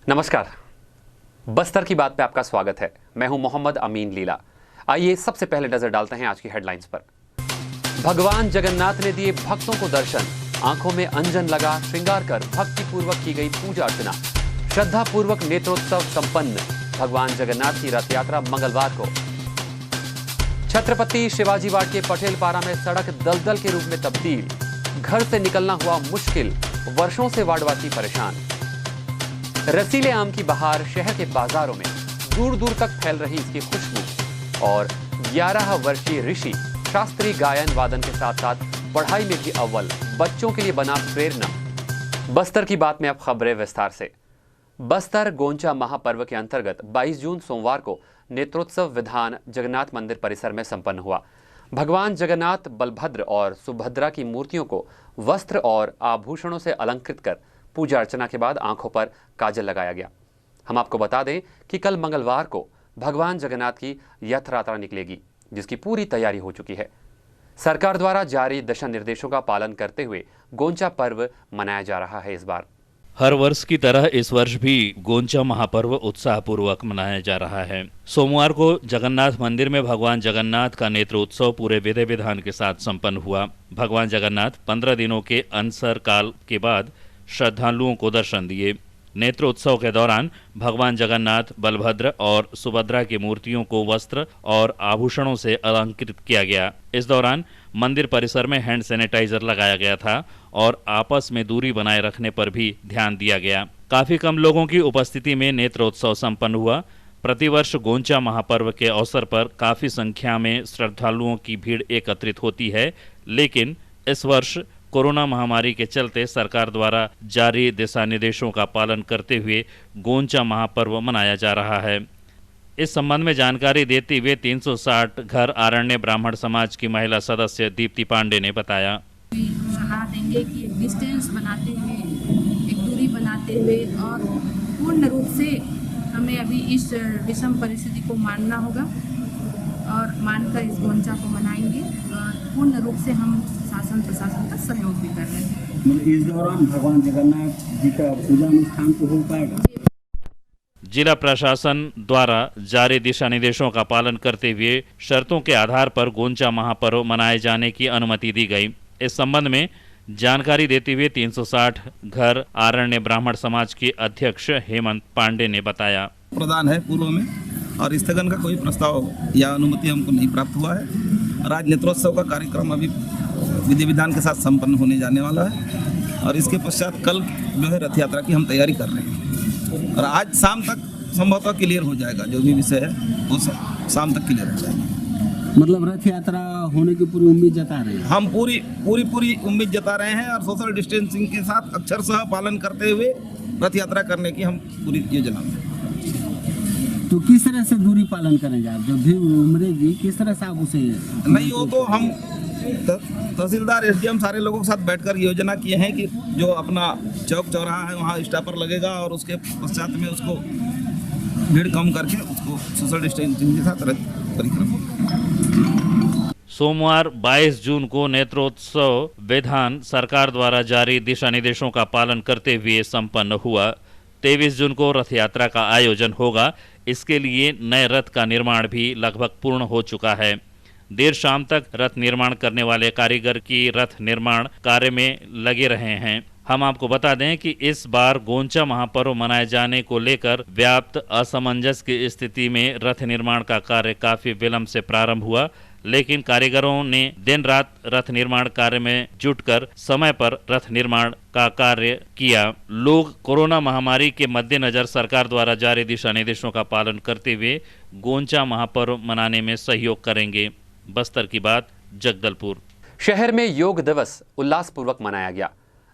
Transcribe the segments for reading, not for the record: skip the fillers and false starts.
नमस्कार। बस्तर की बात पे आपका स्वागत है। मैं हूं मोहम्मद अमीन लीला। आइए सबसे पहले नजर डालते हैं आज की हेडलाइंस पर। भगवान जगन्नाथ ने दिए भक्तों को दर्शन, आंखों में अंजन लगा, श्रृंगार कर भक्ति पूर्वक की गई पूजा अर्चना। श्रद्धा पूर्वक नेत्रोत्सव संपन्न। भगवान जगन्नाथ की रथ यात्रा मंगलवार को। छत्रपति शिवाजी वार्ड के पटेलपारा में सड़क दलदल के रूप में तब्दील, घर से निकलना हुआ मुश्किल, वर्षों से वार्डवासी परेशान। रसीले आम की बहार शहर के बाजारों में, दूर दूर तक फैल रही इसकी खुशबू। और 11 वर्षीय ऋषि शास्त्रीय गायन वादन के साथ साथ पढ़ाई में भी अव्वल, बच्चों के लिए बना प्रेरणा। बस्तर की बात में अब खबरें विस्तार से। बस्तर गोंचा महापर्व के अंतर्गत 22 जून सोमवार को नेत्रोत्सव विधान जगन्नाथ मंदिर परिसर में संपन्न हुआ। भगवान जगन्नाथ, बलभद्र और सुभद्रा की मूर्तियों को वस्त्र और आभूषणों से अलंकृत कर पूजा अर्चना के बाद आंखों पर काजल लगाया गया। हम आपको बता दें कि कल मंगलवार को भगवान जगन्नाथ की रथ यात्रा निकलेगी, जिसकी पूरी तैयारी हो चुकी है। सरकार द्वारा जारी दिशा निर्देशों का पालन करते हुए गोंचा पर्व मनाया जा रहा है। इस बार हर वर्ष की तरह इस वर्ष भी गोंचा महापर्व उत्साहपूर्वक मनाया जा रहा है। सोमवार को जगन्नाथ मंदिर में भगवान जगन्नाथ का नेत्रोत्सव पूरे विधि विधान के साथ संपन्न हुआ। भगवान जगन्नाथ 15 दिनों के अनसर काल के बाद श्रद्धालुओं को दर्शन दिए। नेत्रोत्सव के दौरान भगवान जगन्नाथ, बलभद्र और सुभद्रा की मूर्तियों को वस्त्र और आभूषणों से अलंकृत किया गया। इस दौरान मंदिर परिसर में हैंड सैनिटाइजर लगाया गया था और आपस में दूरी बनाए रखने पर भी ध्यान दिया गया। काफी कम लोगों की उपस्थिति में नेत्रोत्सव संपन्न हुआ। प्रतिवर्ष गोंचा महापर्व के अवसर पर काफी संख्या में श्रद्धालुओं की भीड़ एकत्रित होती है, लेकिन इस वर्ष कोरोना महामारी के चलते सरकार द्वारा जारी दिशा निर्देशों का पालन करते हुए गोंचा महापर्व मनाया जा रहा है। इस संबंध में जानकारी देते हुए 360 घर आरण्य ब्राह्मण समाज की महिला सदस्य दीप्ति पांडे ने बताया। सलाह देंगे कि एक डिस्टेंस बनाते हुए, एक दूरी बनाते हुए और पूर्ण रूप से हमें अभी इस विषम परिस्थिति को मानना होगा और मानकर इस गोंचा को मनाएंगे और पूर्ण रूप से हम शासन प्रशासन का सहयोग भी कर रहे हैं। इस दौरान भगवान जगन्नाथ जी का पूजा अनुष्ठान तो हो पाएगा। जिला प्रशासन द्वारा जारी दिशा निर्देशों का पालन करते हुए शर्तों के आधार पर गोंचा महापर्व मनाए जाने की अनुमति दी गई। इस संबंध में जानकारी देते हुए 360 घर आरण्य ब्राह्मण समाज के अध्यक्ष हेमंत पांडे ने बताया। प्रदान है पूर्व में और स्थगन का कोई प्रस्ताव या अनुमति हमको नहीं प्राप्त हुआ है। और आज नेत्रोत्सव का कार्यक्रम अभी विधि विधान के साथ संपन्न होने जाने वाला है और इसके पश्चात कल जो है रथ यात्रा की हम तैयारी कर रहे हैं और आज शाम तक संभवतः क्लियर हो जाएगा। जो भी विषय है वो शाम तक क्लियर हो जाएगा। मतलब रथ यात्रा होने की पूरी उम्मीद जता रहे हैं। हम पूरी उम्मीद जता रहे हैं और सोशल डिस्टेंसिंग के साथ अक्षरशः पालन करते हुए रथ यात्रा करने की हम पूरी योजना में। तो किस तरह से दूरी पालन करेंगे आप? जब भी उमरेगी किस तरह से आप उसे नहीं, वो तो हम तहसीलदार एसडीएम सारे लोगों के साथ बैठकर योजना किए हैं कि जो अपना चौक चौराहा है वहाँ स्टॉपर लगेगा और उसके पश्चात में उसको भीड़ कम करके उसको सोशल डिस्टेंसिंग के साथ परिक्रम। सोमवार 22 जून को नेत्रोत्सव विधान सरकार द्वारा जारी दिशा निर्देशों का पालन करते हुए संपन्न हुआ। 23 जून को रथ यात्रा का आयोजन होगा। इसके लिए नए रथ का निर्माण भी लगभग पूर्ण हो चुका है। देर शाम तक रथ निर्माण करने वाले कारीगर की रथ निर्माण कार्य में लगे रहे हैं। हम आपको बता दें कि इस बार गोंचा महापर्व मनाए जाने को लेकर व्याप्त असमंजस की स्थिति में रथ निर्माण का कार्य काफी विलंब से प्रारंभ हुआ, लेकिन कारीगरों ने दिन रात रथ निर्माण कार्य में जुटकर समय पर रथ निर्माण का कार्य किया। लोग कोरोना महामारी के मद्देनजर सरकार द्वारा जारी दिशा निर्देशों का पालन करते हुए गोंचा महापर्व मनाने में सहयोग करेंगे। बस्तर की बात, जगदलपुर। शहर में योग दिवस उल्लासपूर्वक मनाया गया।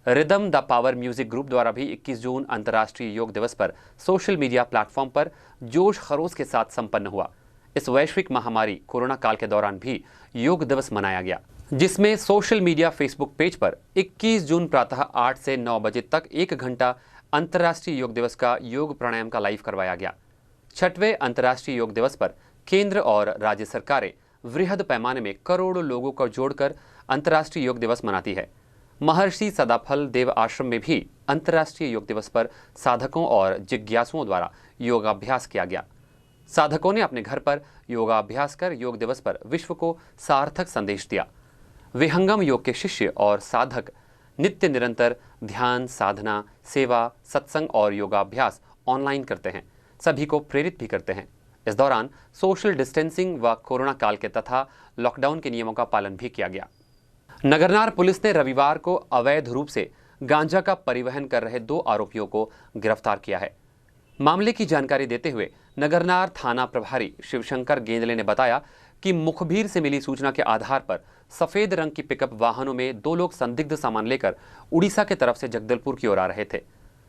Rhythm the power music group द्वारा भी 21 जून अंतर्राष्ट्रीय योग दिवस पर सोशल मीडिया प्लेटफॉर्म पर जोश खरोश के साथ संपन्न हुआ। इस वैश्विक महामारी कोरोना काल के दौरान भी योग दिवस मनाया गया, जिसमें सोशल मीडिया फेसबुक पेज पर 21 जून प्रातः 8 से 9 बजे तक 1 घंटा अंतर्राष्ट्रीय योग दिवस का योग प्राणायाम का लाइव करवाया गया। 6वें अंतर्राष्ट्रीय योग दिवस पर केंद्र और राज्य सरकारें वृहद पैमाने में करोड़ों लोगों को जोड़कर अंतर्राष्ट्रीय योग दिवस मनाती है। महर्षि सदाफल देव आश्रम में भी अंतर्राष्ट्रीय योग दिवस पर साधकों और जिज्ञासुओं द्वारा योगाभ्यास किया गया। साधकों ने अपने घर पर योगाभ्यास कर योग दिवस पर विश्व को सार्थक संदेश दिया। विहंगम योग के शिष्य और साधक नित्य निरंतर ध्यान, साधना, सेवा, सत्संग और योगाभ्यास ऑनलाइन करते हैं, सभी को प्रेरित भी करते हैं। इस दौरान सोशल डिस्टेंसिंग व कोरोना काल के तथा लॉकडाउन के नियमों का पालन भी किया गया। नगरनार पुलिस ने रविवार को अवैध रूप से गांजा का परिवहन कर रहे 2 आरोपियों को गिरफ्तार किया है। मामले की जानकारी देते हुए नगरनार थाना प्रभारी शिवशंकर गेंदले ने बताया कि मुखबिर से मिली सूचना के आधार पर सफेद रंग की पिकअप वाहनों में 2 लोग संदिग्ध सामान लेकर उड़ीसा के तरफ से जगदलपुर की ओर आ रहे थे।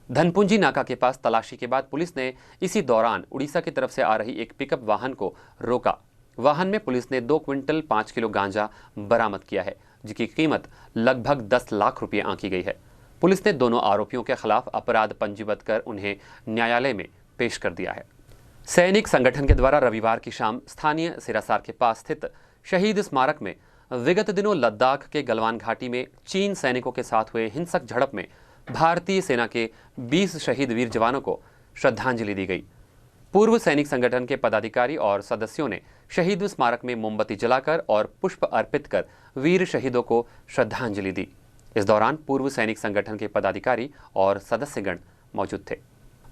धनपुंजी नाका के पास तलाशी के बाद पुलिस ने इसी दौरान उड़ीसा की तरफ से आ रही एक पिकअप वाहन को रोका। वाहन में पुलिस ने 2 क्विंटल 5 किलो गांजा बरामद किया है, जिसकी कीमत लगभग 10 लाख रुपये आंकी गई है। पुलिस ने दोनों आरोपियों के खिलाफ अपराध पंजीबद्ध कर उन्हें न्यायालय में पेश कर दिया है। सैनिक संगठन के द्वारा रविवार की शाम स्थानीय सिरासार के पास स्थित शहीद स्मारक में विगत दिनों लद्दाख के गलवान घाटी में चीन सैनिकों के साथ हुए हिंसक झड़प में भारतीय सेना के 20 शहीद वीर जवानों को श्रद्धांजलि दी गई। पूर्व सैनिक संगठन के पदाधिकारी और सदस्यों ने शहीद स्मारक में मोमबत्ती जलाकर और पुष्प अर्पित कर वीर शहीदों को श्रद्धांजलि दी। इस दौरान पूर्व सैनिक संगठन के पदाधिकारी और सदस्यगण मौजूद थे।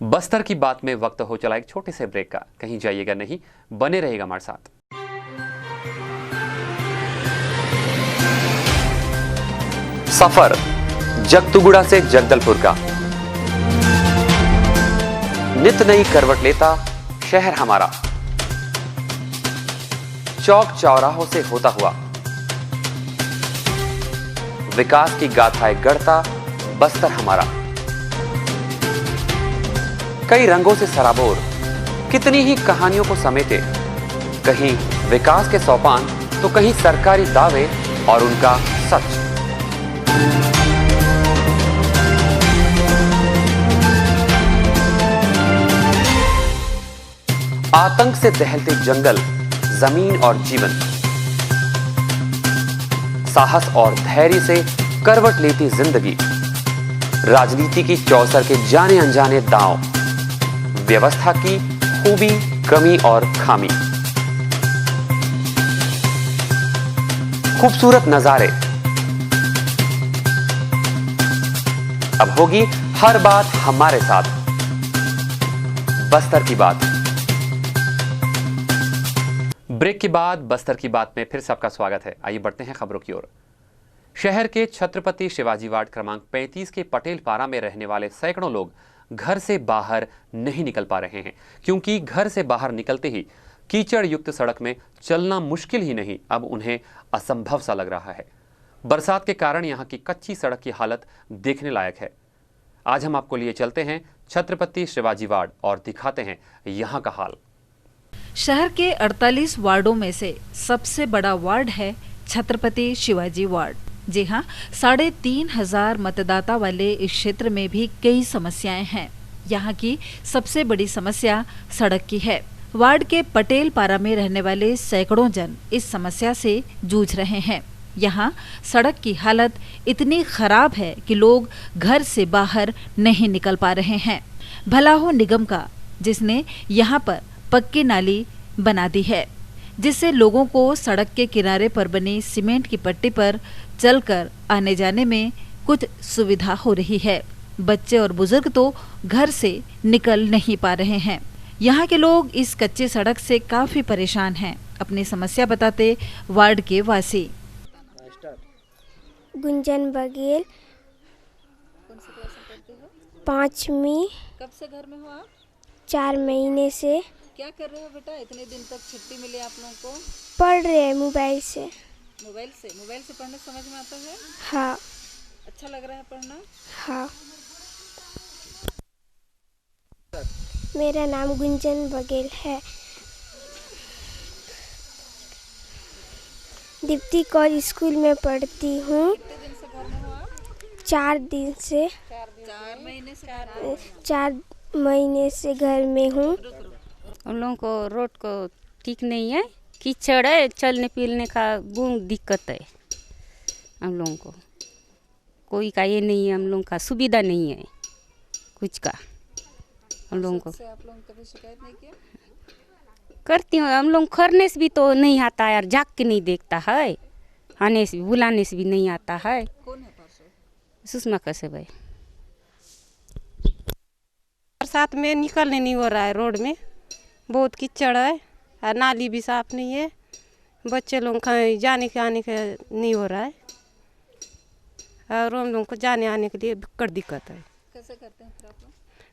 बस्तर की बात में वक्त हो चला एक छोटे से ब्रेक का। कहीं जाइएगा नहीं, बने रहेगा हमारे साथ। सफर जगतुगुड़ा से जगदलपुर का, नित नई करवट लेता शहर हमारा, चौक चौराहों से होता हुआ विकास की गाथाएं गढ़ता बस्तर हमारा। कई रंगों से सराबोर कितनी ही कहानियों को समेटे, कहीं विकास के सोपान तो कहीं सरकारी दावे और उनका सच। आतंक से दहलते जंगल, जमीन और जीवन, साहस और धैर्य से करवट लेती जिंदगी, राजनीति की चौसर के जाने अनजाने दांव, व्यवस्था की खूबी, कमी और खामी, खूबसूरत नजारे। अब होगी हर बात हमारे साथ, बस्तर की बात। ब्रेक के बाद बस्तर की बात में फिर से आपका स्वागत है। आइए बढ़ते हैं खबरों की ओर। शहर के छत्रपति शिवाजी वार्ड क्रमांक 35 के पटेल पारा में रहने वाले सैकड़ों लोग घर से बाहर नहीं निकल पा रहे हैं, क्योंकि घर से बाहर निकलते ही कीचड़ युक्त सड़क में चलना मुश्किल ही नहीं, अब उन्हें असंभव सा लग रहा है। बरसात के कारण यहाँ की कच्ची सड़क की हालत देखने लायक है। आज हम आपको लिए चलते हैं छत्रपति शिवाजी वार्ड और दिखाते हैं यहाँ का हाल। शहर के 48 वार्डों में से सबसे बड़ा वार्ड है छत्रपति शिवाजी वार्ड। जी हाँ, 3500 मतदाता वाले इस क्षेत्र में भी कई समस्याएं हैं। यहाँ की सबसे बड़ी समस्या सड़क की है। वार्ड के पटेल पारा में रहने वाले सैकड़ों जन इस समस्या से जूझ रहे हैं। यहाँ सड़क की हालत इतनी खराब है कि लोग घर से बाहर नहीं निकल पा रहे हैं। भला हो निगम का, जिसने यहाँ पर पक्की नाली बना दी है, जिससे लोगों को सड़क के किनारे पर बनी सीमेंट की पट्टी पर चलकर आने जाने में कुछ सुविधा हो रही है। बच्चे और बुजुर्ग तो घर से निकल नहीं पा रहे हैं। यहाँ के लोग इस कच्ची सड़क से काफी परेशान हैं। अपनी समस्या बताते वार्ड के वासी। गुंजन बघेल। कौन सी क्लास में पढ़ते हो? 5वीं। कब से घर में हो आप? 4 महीने से। क्या कर रहे हो बेटा? इतने दिन तक छुट्टी मिली आप लोगों को? पढ़ रहे हैं मोबाइल से। मोबाइल से पढ़ने समझ में आता है? हाँ। अच्छा लग रहा है पढ़ना? हाँ। मेरा नाम गुंजन बघेल है। दीप्ति कौर स्कूल में पढ़ती हूँ। कितने दिन से घर में हो आप? 4 दिन से। 4 महीने से 4 महीने से घर में हूँ। उन लोगों को रोड को ठीक नहीं है, कीचड़ है, चलने फिरने का बहुत दिक्कत है। हम लोगों को कोई का ये नहीं है, हम लोगों का सुविधा नहीं है। हुचका हम लोगों को। से आप लोग कभी शिकायत नहीं किया? करती हूँ, हम लोग खरने से भी तो नहीं आता है, यार झाँक के नहीं देखता है, आने से भी बुलाने से भी नहीं आता है। कौन है पार्षद? सुषमा कश्यप है। बरसात में निकलने नहीं हो रहा है, रोड में बहुत कीचड़ है और नाली भी साफ नहीं है, बच्चे लोग कहीं जाने के आने के नहीं हो रहा है और हम लोगों को जाने आने के लिए बड़ी दिक्कत है। कैसे करते हैं फिर आप लोग?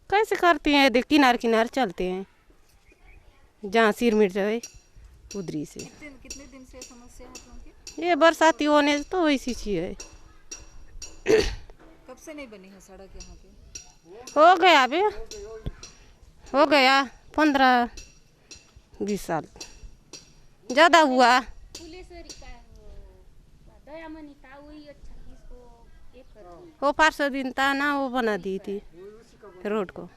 कैसे करते हैं, देख किनारे किनारे चलते हैं, जहाँ सिर मिट जाए उधरी से। कितने दिन से समस्या है आप लोगों की? ये बरसाती होने से तो वैसी चीज है। कब से नहीं बनी है सड़क यहाँ पे? हो गया बे, हो गया 15-20 साल ज़्यादा हुआ। वो पार्षद दिन था ना, वो बना दी थी रोड को।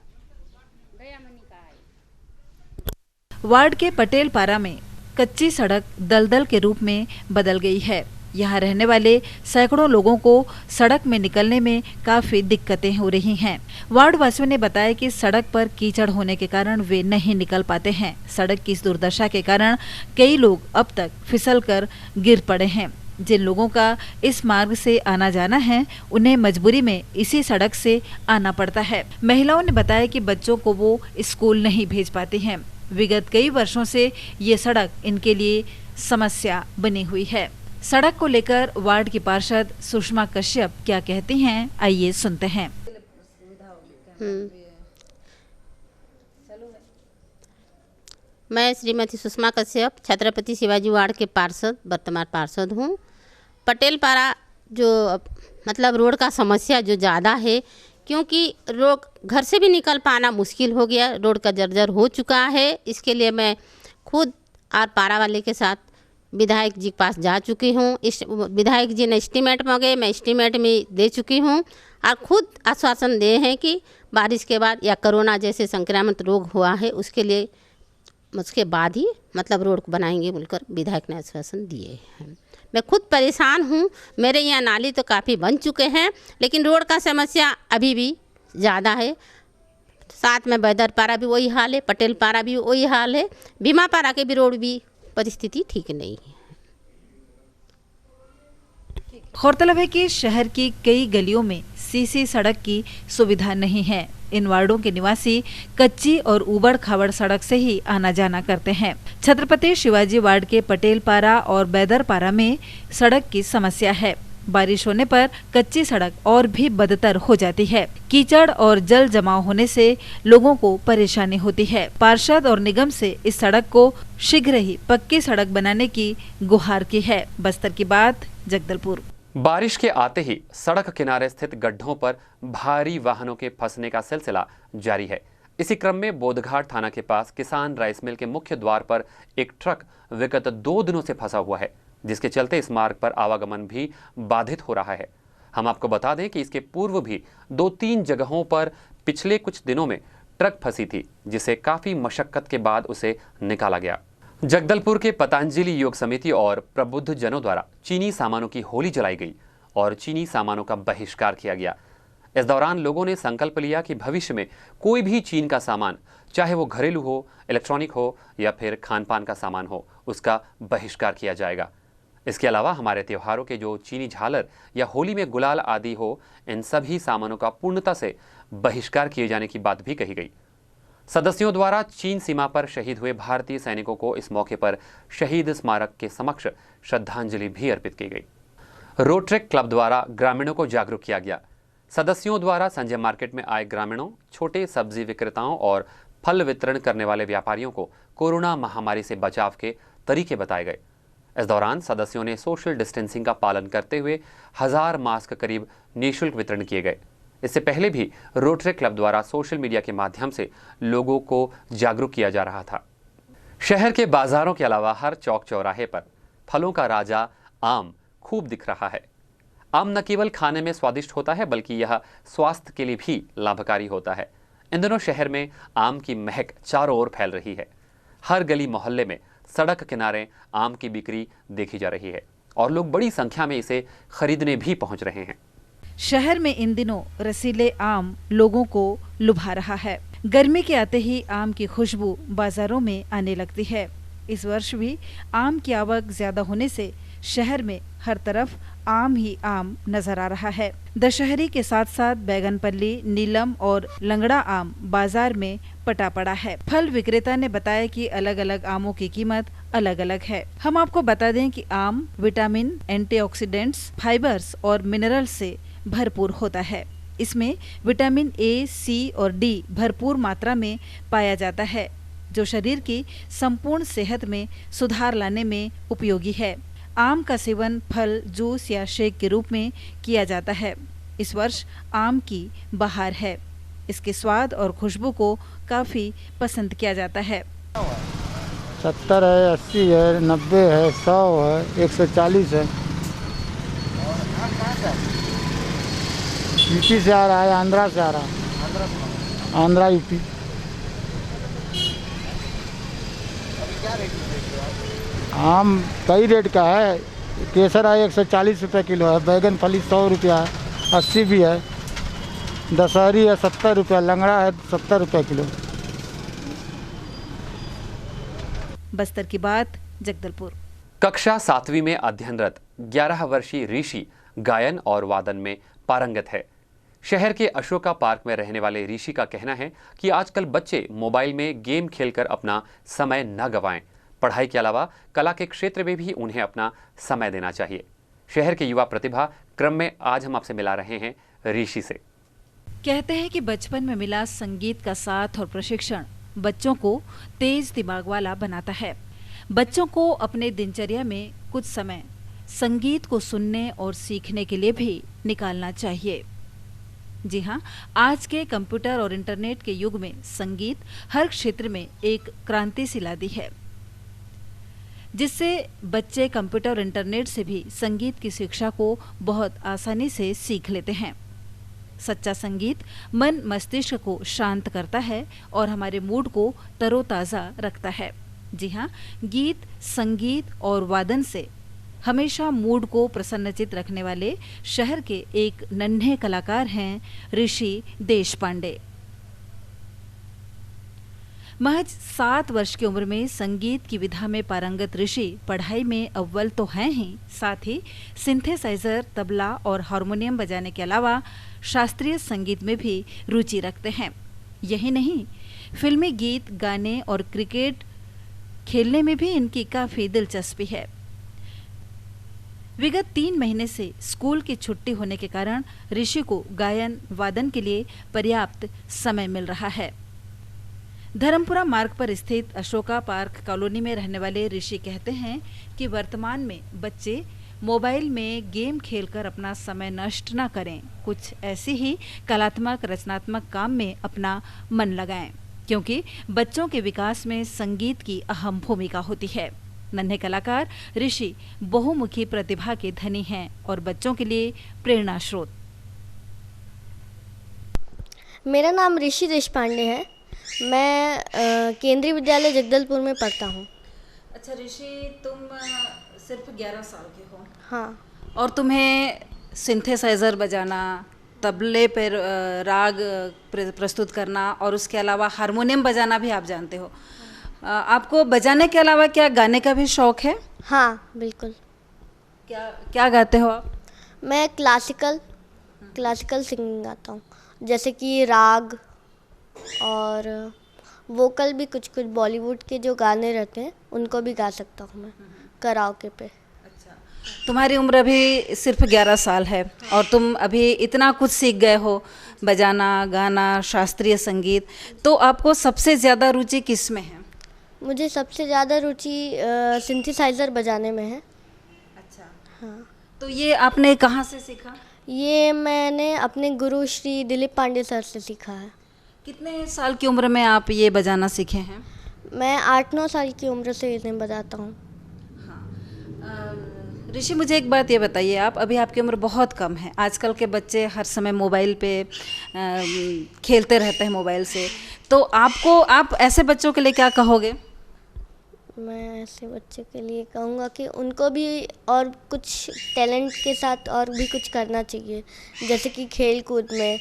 वार्ड के पटेल पारा में कच्ची सड़क दलदल के रूप में बदल गई है। यहाँ रहने वाले सैकड़ों लोगों को सड़क में निकलने में काफी दिक्कतें हो रही हैं। वार्ड वासियों ने बताया कि सड़क पर कीचड़ होने के कारण वे नहीं निकल पाते हैं। सड़क की इस दुर्दशा के कारण कई लोग अब तक फिसलकर गिर पड़े हैं। जिन लोगों का इस मार्ग से आना जाना है, उन्हें मजबूरी में इसी सड़क से आना पड़ता है। महिलाओं ने बताया कि बच्चों को वो स्कूल नहीं भेज पाती हैं। विगत कई वर्षों से ये सड़क इनके लिए समस्या बनी हुई है। सड़क को लेकर वार्ड की पार्षद सुषमा कश्यप क्या कहती हैं, आइए सुनते हैं। मैं श्रीमती सुषमा कश्यप छत्रपति शिवाजी वार्ड के पार्षद, वर्तमान पार्षद हूँ। पटेल पारा जो मतलब रोड का समस्या जो ज़्यादा है, क्योंकि रोड घर से भी निकल पाना मुश्किल हो गया, रोड का जर्जर हो चुका है। इसके लिए मैं खुद और पारा वाले के साथ विधायक जी के पास जा चुकी हूँ। इस विधायक जी ने एस्टीमेट मांगे, मैं एस्टीमेट में दे चुकी हूँ और खुद आश्वासन दिए हैं कि बारिश के बाद या कोरोना जैसे संक्रामक रोग हुआ है उसके बाद ही मतलब रोड को बनाएंगे बोलकर विधायक ने आश्वासन दिए हैं। मैं खुद परेशान हूँ। मेरे यहाँ नाली तो काफ़ी बन चुके हैं, लेकिन रोड का समस्या अभी भी ज़्यादा है। साथ में बैदर पारा भी वही हाल है, पटेल पारा भी वही हाल है, भीमा पारा के भी रोड भी परिस्थिति ठीक नहीं है। गौरतलब है कि शहर की कई गलियों में सीसी सड़क की सुविधा नहीं है। इन वार्डों के निवासी कच्ची और उबड़ खाबड़ सड़क से ही आना जाना करते हैं। छत्रपति शिवाजी वार्ड के पटेल पारा और बैदर पारा में सड़क की समस्या है। बारिश होने पर कच्ची सड़क और भी बदतर हो जाती है। कीचड़ और जल जमाव होने से लोगों को परेशानी होती है। पार्षद और निगम से इस सड़क को शीघ्र ही पक्की सड़क बनाने की गुहार की है। बस्तर की बात, जगदलपुर। बारिश के आते ही सड़क किनारे स्थित गड्ढों पर भारी वाहनों के फंसने का सिलसिला जारी है। इसी क्रम में बोधघाट थाना के पास किसान राइस मिल के मुख्य द्वार पर एक ट्रक विगत 2 दिनों से फंसा हुआ है, जिसके चलते इस मार्ग पर आवागमन भी बाधित हो रहा है। हम आपको बता दें कि इसके पूर्व भी 2-3 जगहों पर पिछले कुछ दिनों में ट्रक फंसी थी, जिसे काफी मशक्कत के बाद उसे निकाला गया। जगदलपुर के पतंजलि योग समिति और प्रबुद्ध जनों द्वारा चीनी सामानों की होली जलाई गई और चीनी सामानों का बहिष्कार किया गया। इस दौरान लोगों ने संकल्प लिया कि भविष्य में कोई भी चीन का सामान, चाहे वो घरेलू हो, इलेक्ट्रॉनिक हो या फिर खान पान का सामान हो, उसका बहिष्कार किया जाएगा। इसके अलावा हमारे त्योहारों के जो चीनी झालर या होली में गुलाल आदि हो, इन सभी सामानों का पूर्णतः से बहिष्कार किए जाने की बात भी कही गई। सदस्यों द्वारा चीन सीमा पर शहीद हुए भारतीय सैनिकों को इस मौके पर शहीद स्मारक के समक्ष श्रद्धांजलि भी अर्पित की गई। रोटरेक क्लब द्वारा ग्रामीणों को जागरूक किया गया। सदस्यों द्वारा संजय मार्केट में आए ग्रामीणों, छोटे सब्जी विक्रेताओं और फल वितरण करने वाले व्यापारियों को कोरोना महामारी से बचाव के तरीके बताए गए। इस दौरान सदस्यों ने सोशल डिस्टेंसिंग का पालन करते हुए 1000 मास्क करीब निःशुल्क वितरण किए गए। इससे पहले भी रोटरी क्लब द्वारा सोशल मीडिया के माध्यम से लोगों को जागरूक किया जा रहा था। शहर के बाजारों के अलावा हर चौक चौराहे पर फलों का राजा आम खूब दिख रहा है। आम न केवल खाने में स्वादिष्ट होता है, बल्कि यह स्वास्थ्य के लिए भी लाभकारी होता है। इन दिनों शहर में आम की महक चारों ओर फैल रही है। हर गली मोहल्ले में, सड़क किनारे आम की बिक्री देखी जा रही है और लोग बड़ी संख्या में इसे खरीदने भी पहुंच रहे हैं। शहर में इन दिनों रसीले आम लोगों को लुभा रहा है। गर्मी के आते ही आम की खुशबू बाजारों में आने लगती है। इस वर्ष भी आम की आवक ज्यादा होने से शहर में हर तरफ आम ही आम नजर आ रहा है। दशहरी के साथ साथ बैगनपल्ली, नीलम और लंगड़ा आम बाजार में पटा पड़ा है। फल विक्रेता ने बताया कि अलग अलग आमों की कीमत अलग अलग है। हम आपको बता दें कि आम विटामिन, एंटीऑक्सीडेंट्स, फाइबर्स और मिनरल से भरपूर होता है। इसमें विटामिन ए, सी और डी भरपूर मात्रा में पाया जाता है, जो शरीर की संपूर्ण सेहत में सुधार लाने में उपयोगी है। आम का सेवन फल, जूस या शेक के रूप में किया जाता है। इस वर्ष आम की बहार है। इसके स्वाद और खुशबू को काफी पसंद किया जाता है। 70 है, 80 है, 90 है, 100 है, 140 है। यूपी से आ रहा है, आंध्रा से आ रहा है। आंध्रा यूपी। आम कई रेट का है। केसर है 140 रुपये किलो है, बैगन फली 100 रुपया है, 80 भी है, दशहरी है 70 रुपया, लंगड़ा है 70 रुपये किलो। बस्तर की बात, जगदलपुर। कक्षा 7वीं में अध्ययनरत 11 वर्षीय ऋषि गायन और वादन में पारंगत है। शहर के अशोका पार्क में रहने वाले ऋषि का कहना है कि आजकल बच्चे मोबाइल में गेम खेलकर अपना समय न गंवाएं। पढ़ाई के अलावा कला के क्षेत्र में भी उन्हें अपना समय देना चाहिए। शहर के युवा प्रतिभा क्रम में आज हम आपसे मिला रहे हैं ऋषि से। कहते हैं कि बचपन में मिला संगीत का साथ और प्रशिक्षण बच्चों को तेज दिमाग वाला बनाता है। बच्चों को अपने दिनचर्या में कुछ समय संगीत को सुनने और सीखने के लिए भी निकालना चाहिए। जी हाँ, आज के कंप्यूटर और इंटरनेट के युग में संगीत हर क्षेत्र में एक क्रांति सी ला दी है, जिससे बच्चे कंप्यूटर और इंटरनेट से भी संगीत की शिक्षा को बहुत आसानी से सीख लेते हैं। सच्चा संगीत मन मस्तिष्क को शांत करता है और हमारे मूड को तरोताज़ा रखता है। जी हाँ, गीत, संगीत और वादन से हमेशा मूड को प्रसन्नचित रखने वाले शहर के एक नन्हे कलाकार हैं ऋषि देशपांडे। महज 7 वर्ष की उम्र में संगीत की विधा में पारंगत ऋषि पढ़ाई में अव्वल तो हैं ही, साथ ही सिंथेसाइजर, तबला और हारमोनियम बजाने के अलावा शास्त्रीय संगीत में भी रुचि रखते हैं। यही नहीं, फिल्मी गीत गाने और क्रिकेट खेलने में भी इनकी काफी दिलचस्पी है। विगत 3 महीने से स्कूल की छुट्टी होने के कारण ऋषि को गायन वादन के लिए पर्याप्त समय मिल रहा है। धर्मपुरा मार्ग पर स्थित अशोका पार्क कॉलोनी में रहने वाले ऋषि कहते हैं कि वर्तमान में बच्चे मोबाइल में गेम खेलकर अपना समय नष्ट न करें, कुछ ऐसे ही कलात्मक रचनात्मक काम में अपना मन लगाएं, क्योंकि बच्चों के विकास में संगीत की अहम भूमिका होती है। नन्हे कलाकार ऋषि बहुमुखी प्रतिभा के धनी हैं और बच्चों के लिए प्रेरणा स्रोत। मेरा नाम ऋषि देशपांडे है। मैं केंद्रीय विद्यालय जगदलपुर में पढ़ता हूँ। अच्छा ऋषि, तुम सिर्फ 11 साल के हो? हाँ। और तुम्हें सिंथेसाइजर बजाना, तबले पर राग प्रस्तुत करना और उसके अलावा हारमोनियम बजाना भी आप जानते हो। आपको बजाने के अलावा क्या गाने का भी शौक है? हाँ बिल्कुल। क्या गाते हो आप? मैं क्लासिकल सिंगिंग गाता हूँ, जैसे कि राग और वोकल भी, कुछ बॉलीवुड के जो गाने रहते हैं उनको भी गा सकता हूँ मैं कराओके पे। अच्छा, तुम्हारी उम्र अभी सिर्फ 11 साल है और तुम अभी इतना कुछ सीख गए हो, बजाना, गाना, शास्त्रीय संगीत, तो आपको सबसे ज़्यादा रुचि किस में है? मुझे सबसे ज़्यादा रुचि सिंथेसाइज़र बजाने में है। अच्छा हाँ। तो ये आपने कहाँ से सीखा? ये मैंने अपने गुरु श्री दिलीप पांडे सर से सीखा है। कितने साल की उम्र में आप ये बजाना सीखे हैं? मैं 8-9 साल की उम्र से इन्हें बजाता हूँ। हाँ। ऋषि, मुझे एक बात ये बताइए, आप अभी आपकी उम्र बहुत कम है, आजकल के बच्चे हर समय मोबाइल पे खेलते रहते हैं मोबाइल से, तो आप ऐसे बच्चों के लिए क्या कहोगे? मैं ऐसे बच्चों के लिए कहूँगा कि उनको भी और कुछ टैलेंट के साथ और भी कुछ करना चाहिए, जैसे कि खेल कूद में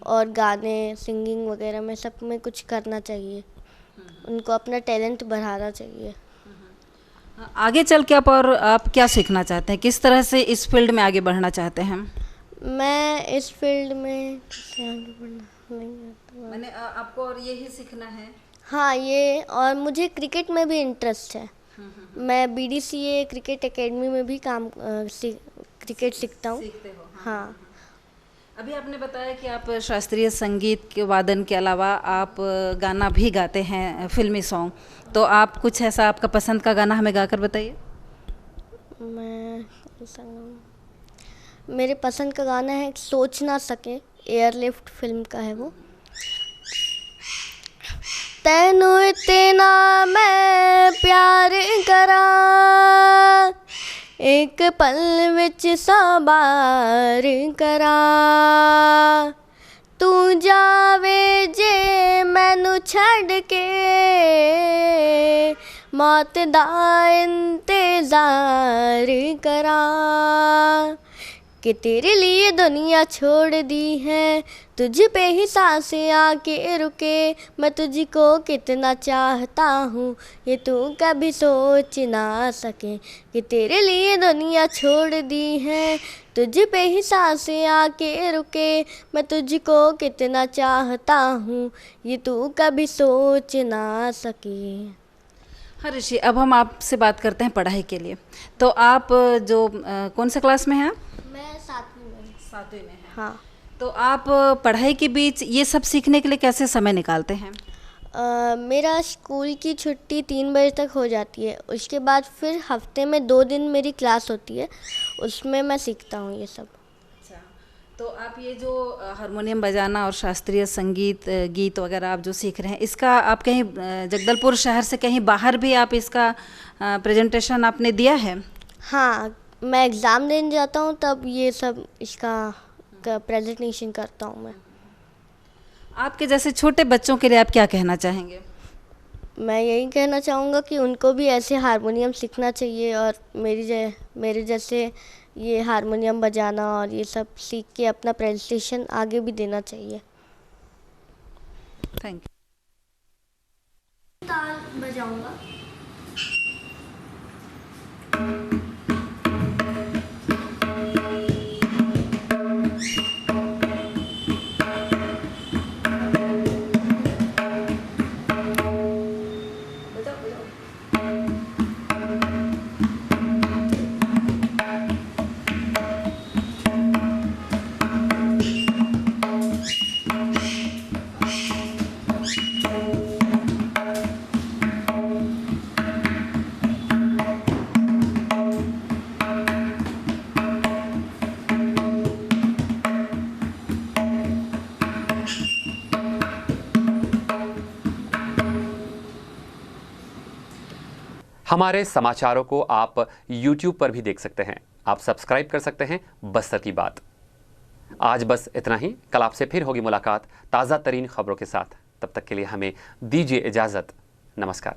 और गाने सिंगिंग वगैरह में, सब में कुछ करना चाहिए। उनको अपना टैलेंट बढ़ाना चाहिए। आगे चल के आप क्या सीखना चाहते हैं, किस तरह से इस फील्ड में आगे बढ़ना चाहते हैं? मैं इस फील्ड में कैसे आगे बढ़ना नहीं आता। मैंने आपको और यही सीखना है? हाँ, ये, और मुझे क्रिकेट में भी इंटरेस्ट है। मैं BDCA क्रिकेट एकेडमी में भी क्रिकेट सीखता हूँ। सीखते हो? हाँ। अभी आपने बताया कि आप शास्त्रीय संगीत के वादन के अलावा आप गाना भी गाते हैं, फिल्मी सॉन्ग, तो आप कुछ ऐसा आपका पसंद का गाना हमें गाकर बताइए। मैं कौन सा गाऊँ? मेरे पसंद का गाना है सोच ना सके, एयरलिफ्ट फिल्म का है वो। तैनू इतना मैं प्यार करा, एक पल विच सवार करा, तू जावे जे मैनू छड़ के, मौत दा इंतजार करा, कि तेरे लिए दुनिया छोड़ दी है, तुझ पे ही सांसें आके रुके, मैं तुझको कितना चाहता हूँ ये तू कभी सोच ना सके, कि तेरे लिए दुनिया छोड़ दी है, तुझ पे ही सांसें आके रुके, मैं तुझको कितना चाहता हूँ ये तू कभी सोच ना सके। हाँ ऋषि, अब हम आपसे बात करते हैं पढ़ाई के लिए। तो आप जो कौन सा क्लास में हैं? मैं 7वीं में। 7वीं में हैं। हाँ। तो आप पढ़ाई के बीच ये सब सीखने के लिए कैसे समय निकालते हैं? मेरा स्कूल की छुट्टी 3 बजे तक हो जाती है, उसके बाद फिर हफ्ते में 2 दिन मेरी क्लास होती है, उसमें मैं सीखता हूँ ये सब। अच्छा, तो आप ये जो हारमोनियम बजाना और शास्त्रीय संगीत गीत वगैरह आप जो सीख रहे हैं, इसका आप कहीं जगदलपुर शहर से कहीं बाहर भी आप इसका प्रेजेंटेशन आपने दिया है? हाँ, मैं एग्ज़ाम देने जाता हूँ तब ये सब इसका प्रेजेंटेशन करता हूँ मैं। आपके जैसे छोटे बच्चों के लिए आप क्या कहना चाहेंगे? मैं यही कहना चाहूँगा कि उनको भी ऐसे हारमोनियम सीखना चाहिए और मेरे जैसे ये हारमोनियम बजाना और ये सब सीख के अपना प्रेजेंटेशन आगे भी देना चाहिए। Thank you. ताल बजाऊँगा। हमारे समाचारों को आप YouTube पर भी देख सकते हैं। आप सब्सक्राइब कर सकते हैं बस्तर की बात। आज बस इतना ही। कल आपसे फिर होगी मुलाकात ताज़ा तरीन खबरों के साथ। तब तक के लिए हमें दीजिए इजाज़त। नमस्कार।